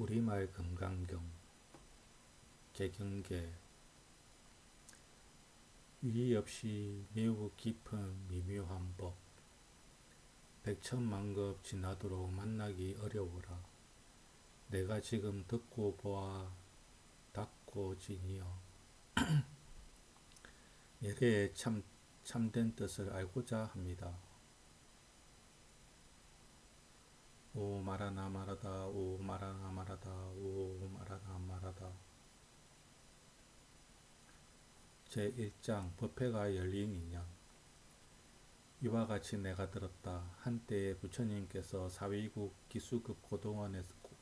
우리말 금강경 개경계 위 없이 매우 깊은 미묘한 법 백천만급 지나도록 만나기 어려워라. 내가 지금 듣고 보아 닦고 지니어 예래의 참된 뜻을 알고자 합니다. 오 마라나 마라다 오 마라나 마라다 오 마라나 마라다. 제1장 법회가 열린 인연. 이와 같이 내가 들었다. 한때에 부처님께서 사위국 기수급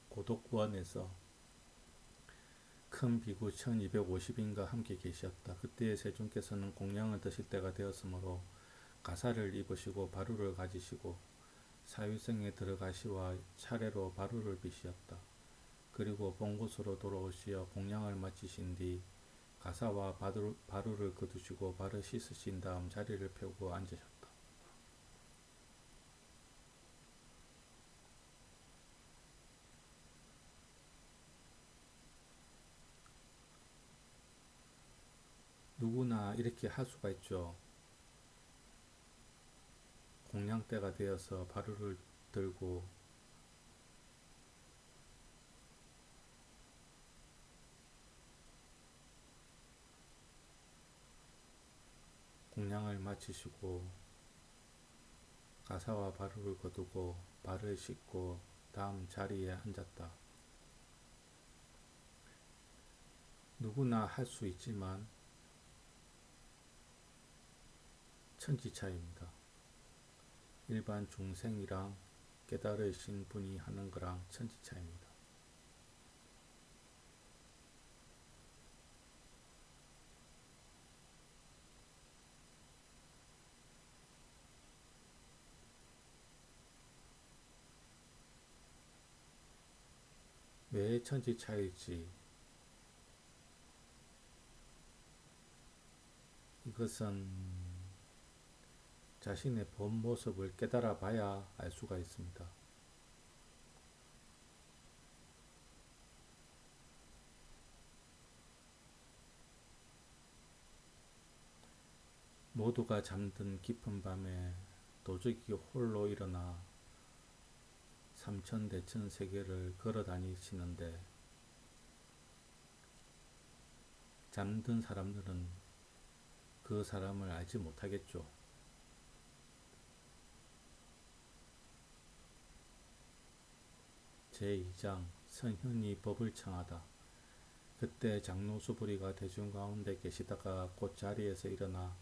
고독원에서 큰 비구 1250인과 함께 계셨다. 그때에 세존께서는 공양을 드실 때가 되었으므로 가사를 입으시고 바루를 가지시고 사위성에 들어가시와 차례로 바루를 비시었다. 그리고 본 곳으로 돌아오시어 공양을 마치신 뒤 가사와 바루를 거두시고 발을 씻으신 다음 자리를 펴고 앉으셨다. 누구나 이렇게 할 수가 있죠. 공양 때가 되어서 바루를 들고 공양을 마치시고 가사와 바루를 거두고 발을 씻고 다음 자리에 앉았다. 누구나 할 수 있지만 천지차이입니다. 일반 중생이랑 깨달으신 분이 하는 거랑 천지차이입니다. 왜 천지차이일지 이것은 자신의 본 모습을 깨달아 봐야 알 수가 있습니다. 모두가 잠든 깊은 밤에 도적이 홀로 일어나 삼천대천 세계를 걸어 다니시는데 잠든 사람들은 그 사람을 알지 못하겠죠. 제2장 선현이 법을 청하다. 그때 장로수부리가 대중 가운데 계시다가 곧 자리에서 일어나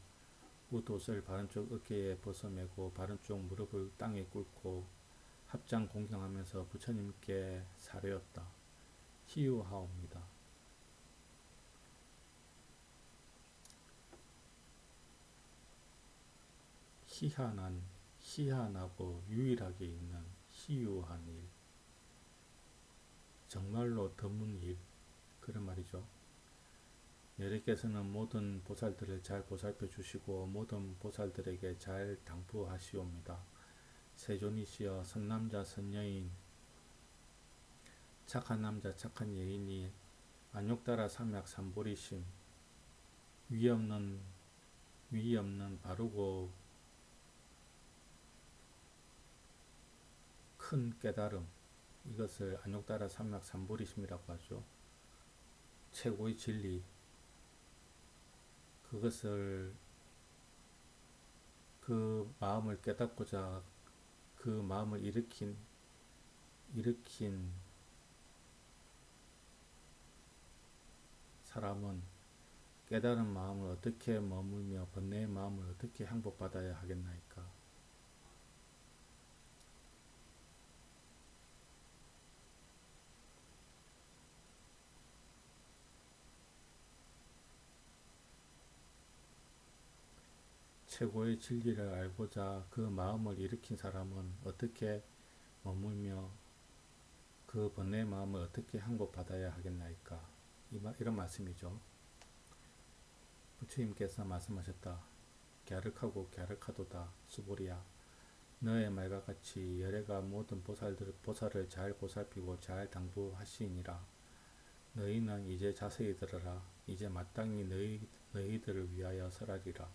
웃옷을 바른쪽 어깨에 벗어매고 바른쪽 무릎을 땅에 꿇고 합장 공경하면서 부처님께 사례었다. 희유하옵니다. 희한하고 유일하게 있는 희유한 일, 정말로 드문 일, 그런 말이죠. 예래께서는 모든 보살들을 잘 보살펴 주시고 모든 보살들에게 잘 당부하시옵니다. 세존이시여 선남자 선여인 착한 남자 착한 여인이 안욕따라 삼약 삼보리심 위 없는 바르고 큰 깨달음, 이것을 안욕따라 삼약 삼보리심이라고 하죠. 최고의 진리, 그것을 그 마음을 깨닫고자 그 마음을 일으킨 사람은 깨달은 마음을 어떻게 머물며 번뇌의 마음을 어떻게 항복받아야 하겠나이까. 최고의 진리를 알고자 그 마음을 일으킨 사람은 어떻게 머물며 그 번뇌의 마음을 어떻게 항복받아야 하겠나이까. 이런 말씀이죠. 부처님께서 말씀하셨다. 갸륵하고 갸륵하도다 수보리야. 너의 말과 같이 열애가 모든 보살을 잘 보살피고 잘 당부하시니라. 너희는 이제 자세히 들어라. 이제 마땅히 너희들을 위하여 설하리라.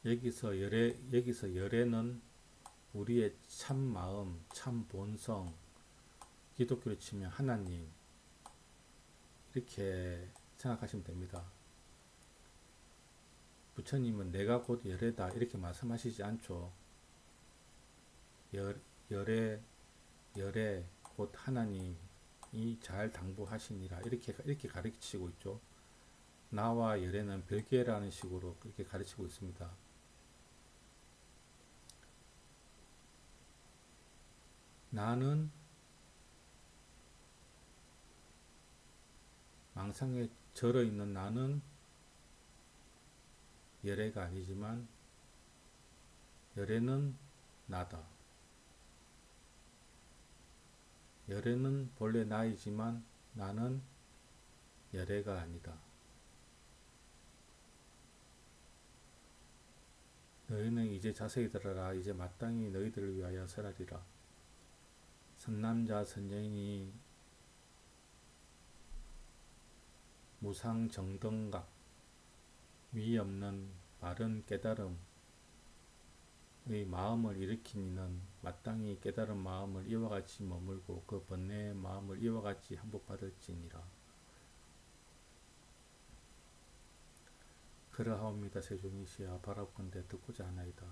여기서 열애는 우리의 참 마음, 참 본성, 기독교로 치면 하나님, 이렇게 생각하시면 됩니다. 부처님은 내가 곧 열애다 이렇게 말씀하시지 않죠. 열애 곧 하나님이 잘 당부하시니라 이렇게 가르치고 있죠. 나와 열애는 별개라는 식으로 그렇게 가르치고 있습니다. 나는 망상에 절어 있는 나는 열애가 아니지만 열애는 나다. 열애는 본래 나이지만 나는 열애가 아니다. 너희는 이제 자세히 들어라. 이제 마땅히 너희들을 위하여 설하리라. 선남자 선여인이 무상정등각 위 없는 바른 깨달음의 마음을 일으킨 이는 마땅히 깨달은 마음을 이와 같이 머물고 그 번뇌의 마음을 이와 같이 항복받을지니라. 그러하옵니다. 세존이시여 바라건대 듣고자 하나이다.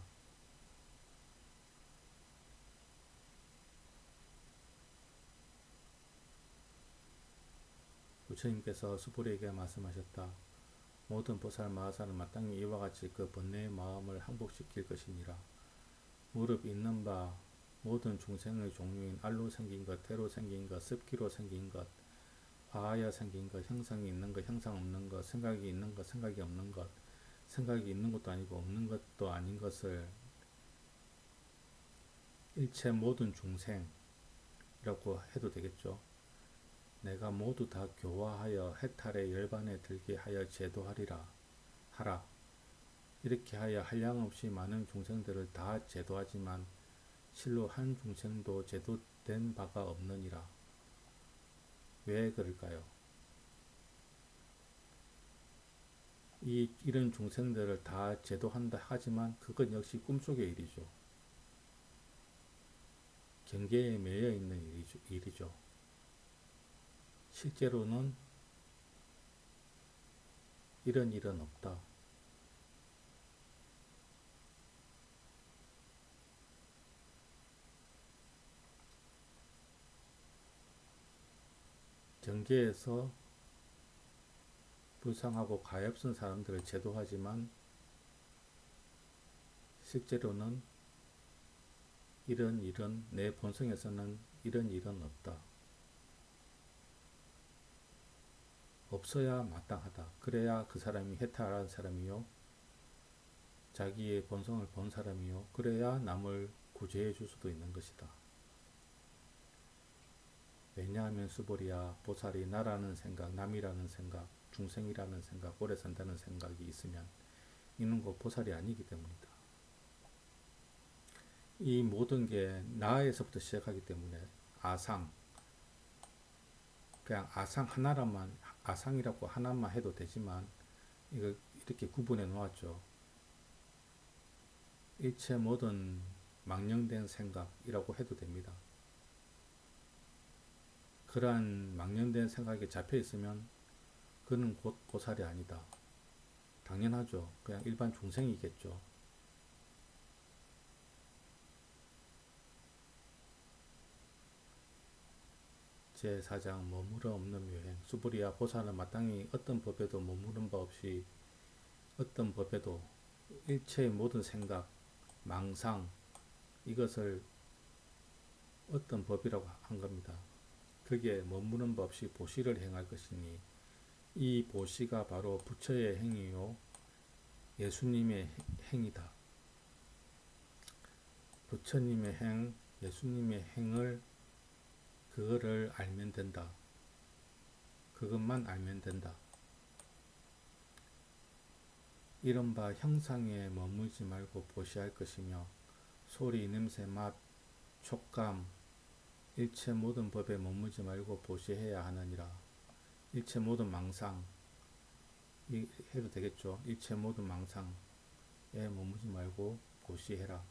부처님께서 수불에게 말씀하셨다. 모든 보살 마하사는 마땅히 이와 같이 그 번뇌의 마음을 항복시킬 것이니라. 무릎 있는 바 모든 중생의 종류인 알로 생긴 것, 태로 생긴 것, 습기로 생긴 것, 화하여 생긴 것, 형상이 있는 것, 형상 없는 것, 생각이 있는 것, 생각이 없는 것, 생각이 있는 것도 아니고 없는 것도 아닌 것을 일체 모든 중생이라고 해도 되겠죠. 내가 모두 다 교화하여 해탈의 열반에 들게 하여 제도하리라 하라. 이렇게 하여 한량없이 많은 중생들을 다 제도하지만 실로 한 중생도 제도된 바가 없느니라. 왜 그럴까요? 이런 중생들을 다 제도한다 하지만 그건 역시 꿈속의 일이죠. 경계에 매여 있는 일이죠. 실제로는 이런 일은 없다. 경계에서 불쌍하고 가엾은 사람들을 제도하지만 실제로는 이런 일은 내 본성에서는 이런 일은 없다. 없어야 마땅하다. 그래야 그 사람이 해탈한 사람이요. 자기의 본성을 본 사람이요. 그래야 남을 구제해 줄 수도 있는 것이다. 왜냐하면 수보리야 보살이 나라는 생각, 남이라는 생각, 중생이라는 생각, 오래 산다는 생각이 있으면 이는 곧 보살이 아니기 때문이다. 이 모든 게 나에서부터 시작하기 때문에 아상, 그냥 아상이라고 하나만 해도 되지만 이거 이렇게 구분해 놓았죠. 일체 모든 망령된 생각이라고 해도 됩니다. 그러한 망령된 생각에 잡혀 있으면 그는 곧 보살이 아니다. 당연하죠. 그냥 일반 중생이겠죠. 제4장 머무러 없는 묘행. 수불이야 보살은 마땅히 어떤 법에도 머무른 바 없이 어떤 법에도 일체의 모든 생각, 망상 이것을 어떤 법이라고 한 겁니다. 그게 머무는 법 없이 보시를 행할 것이니 이 보시가 바로 부처의 행위요 예수님의 행이다. 부처님의 행, 예수님의 행을 그거를 알면 된다. 그것만 알면 된다. 이른바 형상에 머물지 말고 보시할 것이며 소리, 냄새, 맛, 촉감, 일체 모든 법에 머물지 말고 보시해야 하느니라. 일체 모든 망상, 해도 되겠죠. 일체 모든 망상에 머물지 말고 보시해라.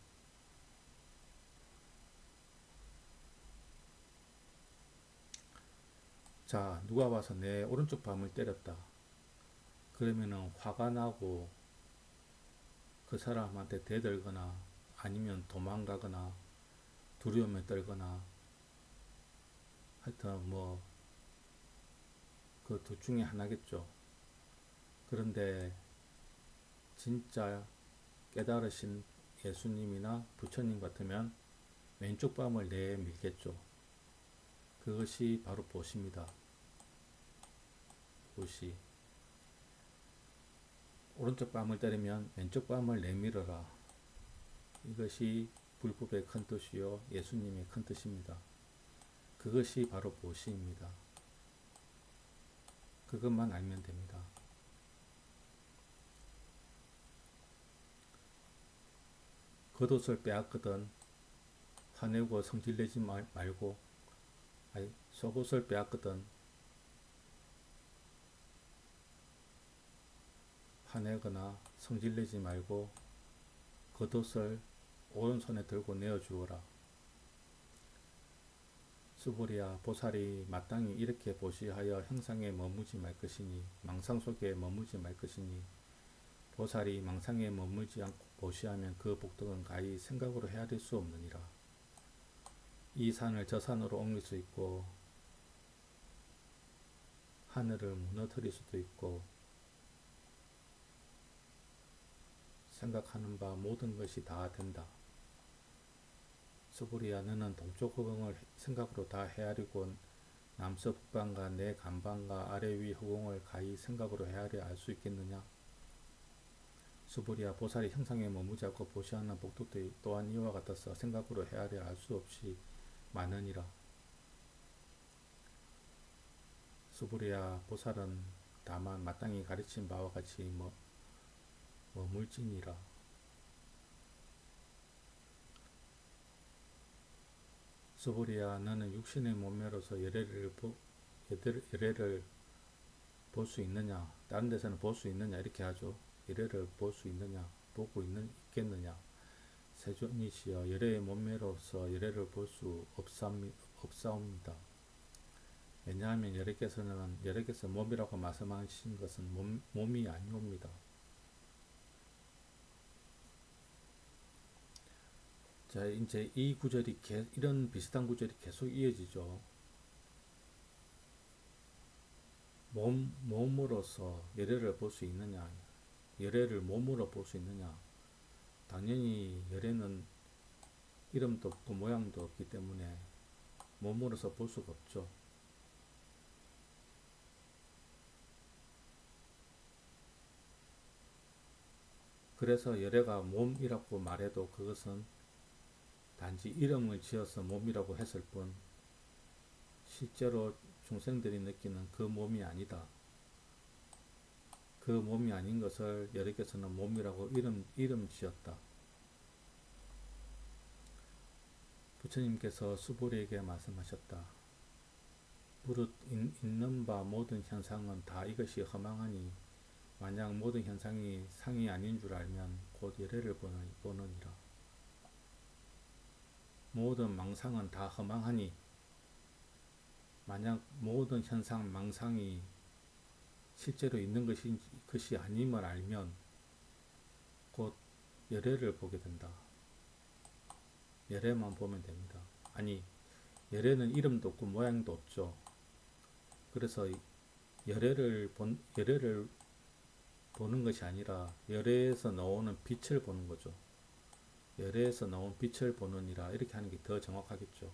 자, 누가 와서 내 오른쪽 밤을 때렸다. 그러면은 화가 나고 그 사람한테 대들거나 아니면 도망가거나 두려움에 떨거나 하여튼 뭐 그 둘 중에 하나겠죠. 그런데 진짜 깨달으신 예수님이나 부처님 같으면 왼쪽 밤을 내밀겠죠. 그것이 바로 보시입니다. 보시. 오른쪽 밤을 때리면 왼쪽 밤을 내밀어라. 이것이 불법의 큰 뜻이요 예수님의 큰 뜻입니다. 그것이 바로 보시입니다. 그것만 알면 됩니다. 겉옷을 빼앗거든 화내고 성질내지 말고, 아니, 속옷을 빼앗거든 화내거나 성질내지 말고 겉옷을 오른손에 들고 내어주어라. 수보리야, 보살이 마땅히 이렇게 보시하여 형상에 머무지 말 것이니 망상 속에 머무지 말 것이니 보살이 망상에 머물지 않고 보시하면 그 복덕은 가히 생각으로 헤아릴 수 없느니라. 이 산을 저 산으로 옮길 수 있고 하늘을 무너뜨릴 수도 있고 생각하는 바 모든 것이 다 된다. 수부리야, 너는 동쪽 허공을 생각으로 다 헤아리고 남서 북방과 내 간방과 아래 위 허공을 가히 생각으로 헤아려 알 수 있겠느냐? 수부리야, 보살이 형상에 머무지 않고 보시하는 복덕들이 또한 이와 같아서 생각으로 헤아려 알 수 없이 많으니라. 수부리야, 보살은 다만 마땅히 가르친 바와 같이 머물지니라. 수부리야, 너는 육신의 몸매로서 열애를 볼 수 있느냐? 다른 데서는 볼 수 있느냐? 이렇게 하죠. 열애를 볼 수 있느냐? 보고 있겠느냐? 세존이시여, 열애의 몸매로서 열애를 볼 수 없사옵니다. 왜냐하면 여러께서 몸이라고 말씀하신 것은 몸이 아니옵니다. 자, 이제 이 구절이 이런 비슷한 구절이 계속 이어지죠. 몸으로서 열애를 볼 수 있느냐? 열애를 몸으로 볼 수 있느냐? 당연히 열애는 이름도 없고 모양도 없기 때문에 몸으로서 볼 수가 없죠. 그래서 열애가 몸이라고 말해도 그것은 단지 이름을 지어서 몸이라고 했을 뿐 실제로 중생들이 느끼는 그 몸이 아니다. 그 몸이 아닌 것을 여러께서는 몸이라고 이름 지었다. 부처님께서 수보리에게 말씀하셨다. 무릇 있는 바 모든 현상은 다 이것이 허망하니 만약 모든 현상이 상이 아닌 줄 알면 곧 열애를 보느니라. 모든 망상은 다 허망하니 만약 모든 현상 망상이 실제로 있는 것이 아님을 알면 곧 열애를 보게 된다. 열애만 보면 됩니다. 아니, 열애는 이름도 없고 모양도 없죠. 그래서 열애를 보는 것이 아니라 열애에서 나오는 빛을 보는 거죠. 열애에서 나온 빛을 보느니라, 이렇게 하는 게 더 정확하겠죠.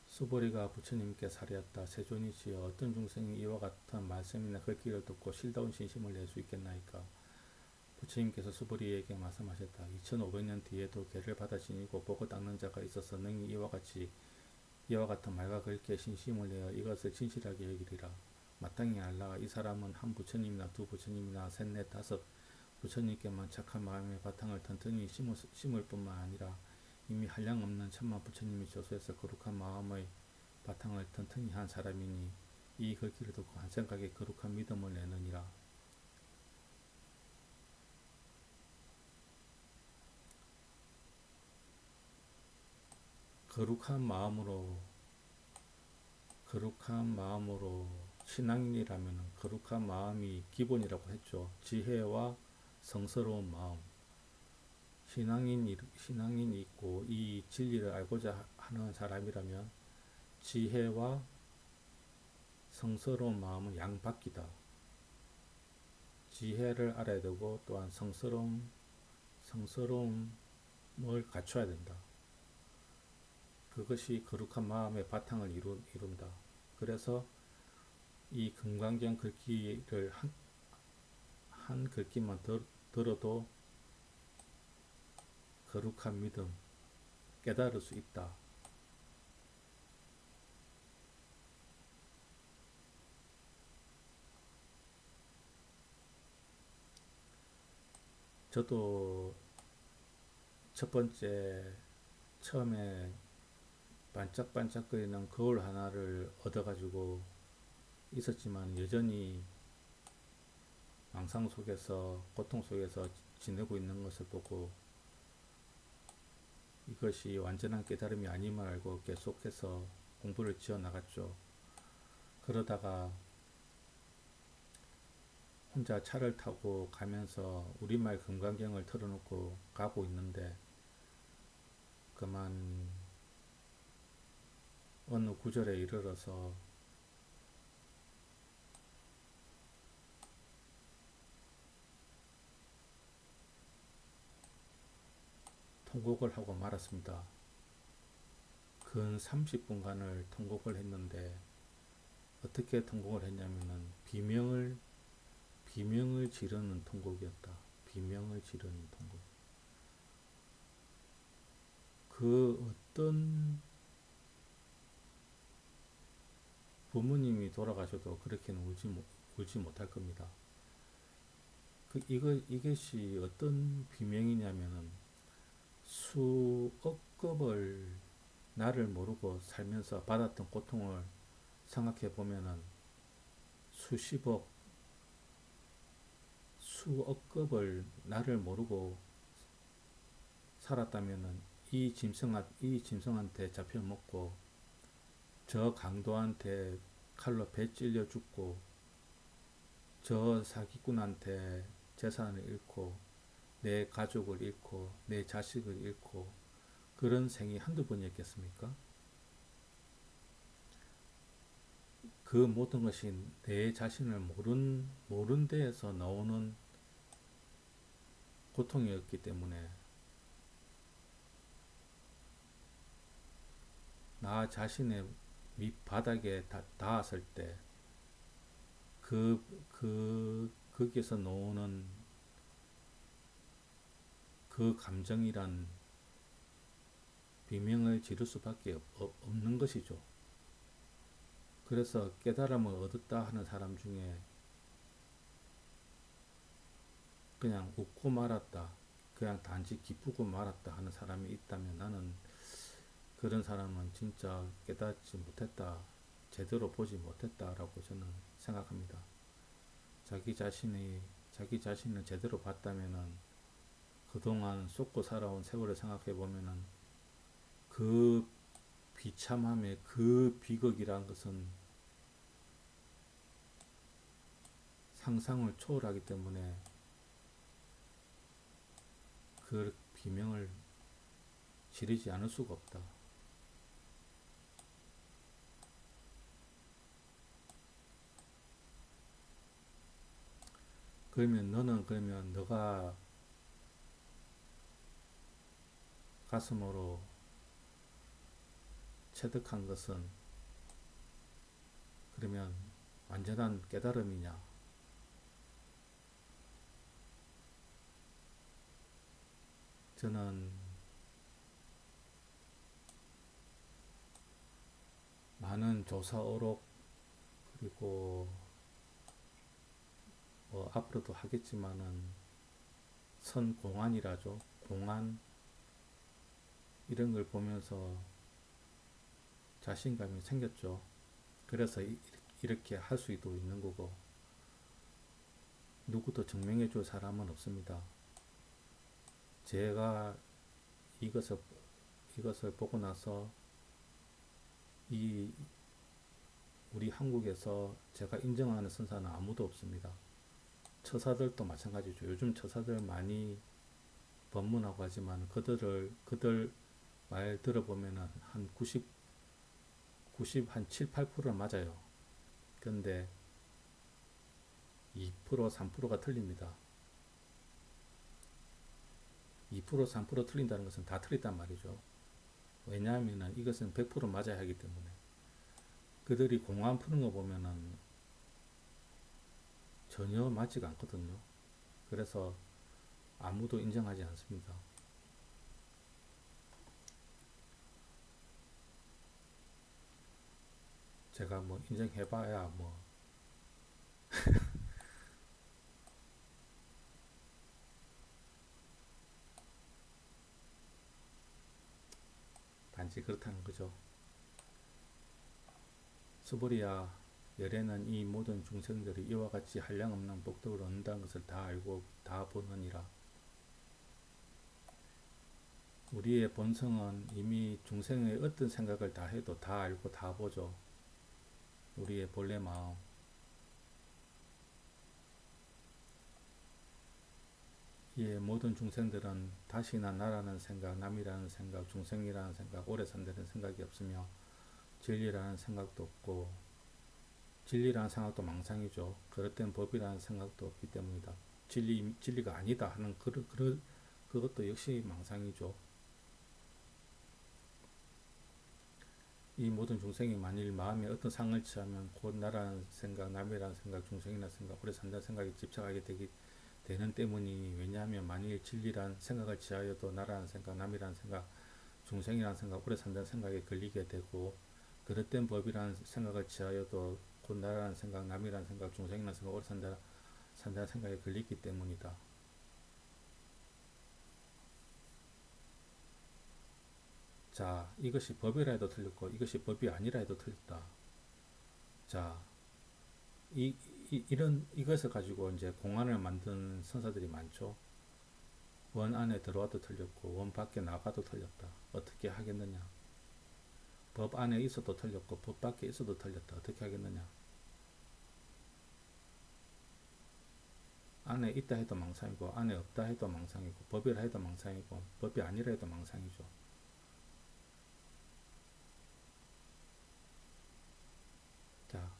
수보리가 부처님께 살이었다. 세존이시여, 어떤 중생이 이와 같은 말씀이나 글귀를 듣고 실다운 진심을 낼 수 있겠나이까? 부처님께서 수부리에게 말씀하셨다. 2500년 뒤에도 개를 받아 지니고 보고 닦는 자가 있어서 능히 이와 같은 말과 그렇게 신심을 내어 이것을 진실하게 여기리라. 마땅히 알라. 이 사람은 한 부처님이나 두 부처님이나 셋, 넷, 다섯 부처님께만 착한 마음의 바탕을 튼튼히 심을 뿐만 아니라 이미 한량없는 천만 부처님이 조소해서 거룩한 마음의 바탕을 튼튼히 한 사람이니 이 글귀를 듣고 한 생각에 거룩한 믿음을 내느니라. 거룩한 마음으로 신앙인이라면 거룩한 마음이 기본이라고 했죠. 지혜와 성스러운 마음. 신앙인이 있고 이 진리를 알고자 하는 사람이라면 지혜와 성스러운 마음은 양바퀴다. 지혜를 알아야 되고 또한 성스러움을 갖춰야 된다. 그것이 거룩한 마음의 바탕을 이룬다. 그래서 이 금강경 글귀를 한 글귀만 들어도 거룩한 믿음 깨달을 수 있다. 저도 첫 번째 처음에 반짝반짝거리는 거울 하나를 얻어가지고 있었지만 여전히 망상 속에서 고통 속에서 지내고 있는 것을 보고 이것이 완전한 깨달음이 아님을 알고 계속해서 공부를 지어 나갔죠. 그러다가 혼자 차를 타고 가면서 우리말 금강경을 틀어놓고 가고 있는데 그만 어느 구절에 이르러서 통곡을 하고 말았습니다. 근 30분간을 통곡을 했는데 어떻게 통곡을 했냐면은 비명을 지르는 통곡이었다. 비명을 지르는 통곡. 그 어떤 부모님이 돌아가셔도 그렇게는 울지 못할 겁니다. 이것이 어떤 비명이냐면은 수억급을 나를 모르고 살면서 받았던 고통을 생각해 보면은 수억급을 나를 모르고 살았다면은 이 짐승한테 잡혀 먹고 저 강도한테 칼로 배 찔려 죽고 저 사기꾼한테 재산을 잃고 내 가족을 잃고 내 자식을 잃고 그런 생이 한두 번이었겠습니까? 그 모든 것이 내 자신을 모른 데에서 나오는 고통이었기 때문에 나 자신의 밑바닥에 닿았을 때 거기에서 나오는 그 감정이란 비명을 지를 수밖에 없는 것이죠. 그래서 깨달음을 얻었다 하는 사람 중에 그냥 웃고 말았다, 그냥 단지 기쁘고 말았다 하는 사람이 있다면 나는 그런 사람은 진짜 깨닫지 못했다, 제대로 보지 못했다라고 저는 생각합니다. 자기 자신을 제대로 봤다면은 그동안 쏟고 살아온 세월을 생각해 보면은 그 비참함의 그 비극이란 것은 상상을 초월하기 때문에 그 비명을 지르지 않을 수가 없다. 그러면 너가 가슴으로 체득한 것은 그러면 완전한 깨달음이냐? 저는 많은 조사 어록, 그리고 뭐 앞으로도 하겠지만은 선공안이라죠. 공안 이런 걸 보면서 자신감이 생겼죠. 그래서 이렇게 할 수도 있는 거고, 누구도 증명해 줄 사람은 없습니다. 제가 이것을 보고 나서 이 우리 한국에서 제가 인정하는 선사는 아무도 없습니다. 처사들도 마찬가지죠. 요즘 처사들 많이 법문하고 하지만 그들 말 들어보면은 한 90, 한 7, 8%는 맞아요. 근데 2%, 3%가 틀립니다. 2%, 3% 틀린다는 것은 다 틀렸단 말이죠. 왜냐하면 이것은 100% 맞아야 하기 때문에. 그들이 공안 푸는 거 보면은 전혀 맞지가 않거든요. 그래서 아무도 인정하지 않습니다. 제가 뭐 인정해봐야 뭐 단지 그렇다는 거죠. 스보리야, 열애는 이 모든 중생들이 이와 같이 한량없는 복덕을 얻는다는 것을 다 알고 다 보느니라. 우리의 본성은 이미 중생의 어떤 생각을 다 해도 다 알고 다 보죠. 우리의 본래 마음. 이에 모든 중생들은 다시나 나라는 생각, 남이라는 생각, 중생이라는 생각, 오래 산다는 생각이 없으며 진리라는 생각도 없고, 진리라는 생각도 망상이죠. 그릇된 법이라는 생각도 없기 때문이다. 진리가 아니다 하는 그것도 역시 망상이죠. 이 모든 중생이 만일 마음에 어떤 상을 취하면 곧 나라는 생각, 남이라는 생각, 중생이라는 생각, 오래 산다는 생각에 집착하게 되는 때문이니, 왜냐하면 만일 진리란 생각을 취하여도 나라는 생각, 남이라는 생각, 중생이라는 생각, 오래 산다는 생각에 걸리게 되고, 그릇된 법이라는 생각을 취하여도 곧 나라는 생각, 남이라는 생각, 중생이라는 생각, 오래 산다는 생각에 걸리기 때문이다. 자, 이것이 법이라 해도 틀렸고 이것이 법이 아니라 해도 틀렸다. 자, 이것을 가지고 이제 공안을 만든 선사들이 많죠. 원 안에 들어와도 틀렸고 원 밖에 나가도 틀렸다. 어떻게 하겠느냐? 법 안에 있어도 틀렸고 법 밖에 있어도 틀렸다. 어떻게 하겠느냐? 안에 있다 해도 망상이고 안에 없다 해도 망상이고 법이라 해도 망상이고 법이 아니라 해도 망상이죠. 자,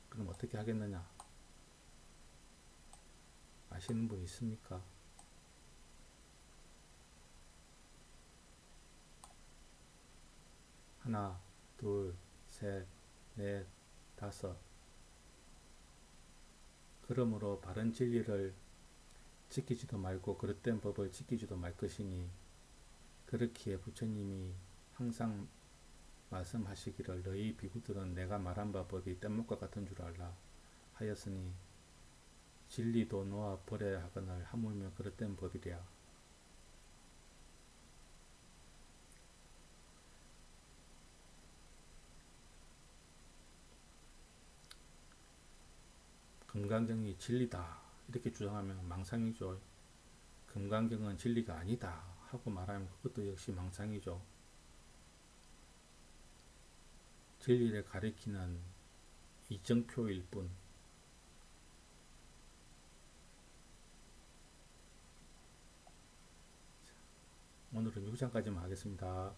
그럼 어떻게 하겠느냐? 아시는 분 있습니까? 하나, 둘, 셋, 넷, 다섯. 그러므로 바른 진리를 지키지도 말고 그릇된 법을 지키지도 말 것이니, 그렇기에 부처님이 항상 말씀하시기를 너희 비구들은 내가 말한 바 법이 뗏목과 같은 줄 알라 하였으니, 진리도 놓아 버려야 하거늘 하물며 그릇된 법이랴. 금강경이 진리다 이렇게 주장하면 망상이죠. 금강경은 진리가 아니다 하고 말하면 그것도 역시 망상이죠. 진리를 가리키는 이정표일 뿐. 오늘은 6장까지만 하겠습니다.